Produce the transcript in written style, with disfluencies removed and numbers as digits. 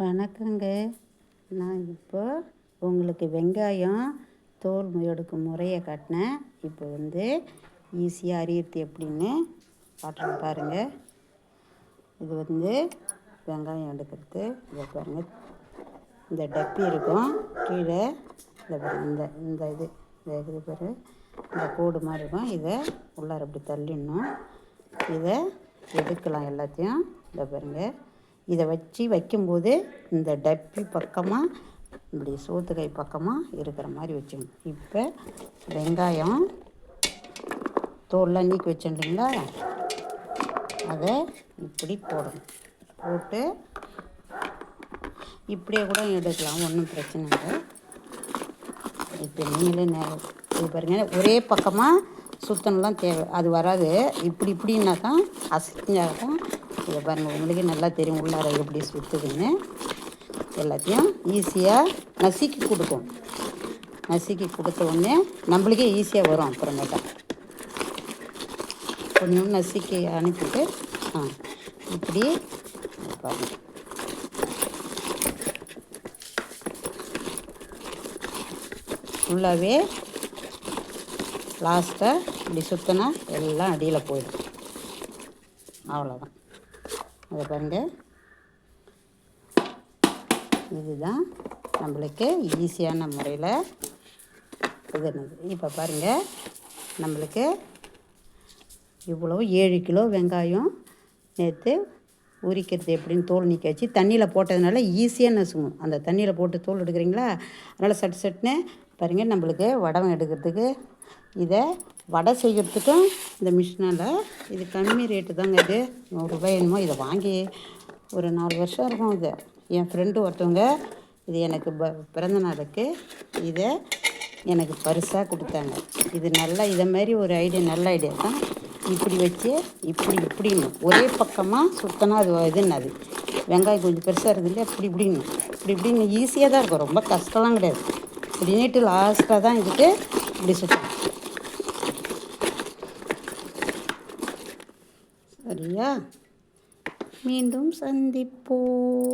வணக்கங்க. நான் இப்போ உங்களுக்கு வெங்காயம் தோல் எடுக்கும் முறையை காட்டினேன். இப்போ ஈஸியாக அரியறது எப்படின்னு காட்டுறேன் பாருங்கள். இது வெங்காயம் எடுக்கிறது. இதை பாருங்கள், இந்த டப்பி இருக்கும் கீழே. இதை பாருங்கள், இந்த இது இது பாரு, இந்த கோடு மாதிரி இருக்கும். இதை உள்ளார அப்படி தள்ளிடணும். இதை எடுக்கலாம் எல்லாத்தையும். இதை பாருங்கள், இதை வைக்கும்போது இந்த டப்பி பக்கமாக இப்படி சோத்துக்கை பக்கமாக இருக்கிற மாதிரி வச்சுக்கணும். இப்போ வெங்காயம் தோல்லாம் நீக்கி வச்சோம் இல்லைங்களா, அதை இப்படி போடணும். போட்டு இப்படியே கூட எடுக்கலாம், ஒன்றும் பிரச்சனை இல்லை. இப்போ நீங்களே இது பாருங்கள், ஒரே பக்கமாக சுத்தம்லாம் தேவை, அது வராது. இப்படின்னா தான் அசைஞ்சால் தான். இதை பாருங்கள், உங்களுக்கே நல்லா தெரியும் உள்ளார எப்படி சுற்றுதுன்னு. எல்லாத்தையும் ஈஸியாக நசுக்கி கொடுக்கும். நசுக்கி கொடுத்த உடனே நம்மளுக்கே ஈஸியாக வரும். அப்புறமேட்டா கொஞ்சம் நசுக்கி அனுப்பிட்டு இப்படி பாருங்கள். ஃபுல்லாகவே லாஸ்ட்டாக இப்படி சுற்றினா எல்லாம் அடியில் போயிடும். அவ்வளோதான். அதை பாருங்கள், இதுதான் நம்மளுக்கு ஈஸியான முறையில் இது என்னது. இப்போ பாருங்கள், நம்மளுக்கு இவ்வளோ 7 கிலோ வெங்காயம் நேற்று உரிக்கிறது எப்படின்னு தோல் நீக்கி வச்சு தண்ணியில் போட்டதுனால ஈஸியாக நசுங்கும். அந்த தண்ணியில் போட்டு தோல் எடுக்கிறீங்களா, அதனால் சட்டுன்னு பாருங்கள். நம்மளுக்கு வடகம் எடுக்கிறதுக்கு, இதை வடை செய்கிறதுக்கும் இந்த மிஷினால் இது கம்மி ரேட்டு தாங்க. இது 100 ரூபாய் என்னமோ. இதை வாங்கி ஒரு 4 வருஷம் இருக்கும். இது என் ஃப்ரெண்டு ஒருத்தவங்க இது எனக்கு பிறந்த நாளுக்கு இதை எனக்கு பரிசாக கொடுத்தாங்க. இது நல்லா இதை மாதிரி ஒரு ஐடியா, நல்ல ஐடியா தான். இப்படி வச்சு இப்படின்னு ஒரே பக்கமாக சுத்தனா அது இதுன்னு, அது வெங்காயம் கொஞ்சம் பெருசாக இருக்குது இல்லையா, இப்படின்னு ஈஸியாக தான் இருக்கும். ரொம்ப கஷ்டம்லாம் கிடையாது. இப்படின்ட்டு லாஸ்ட்டாக தான் இதுக்கு இப்படி சுத்தம். சரியா? மீண்டும் சந்திப்போம்.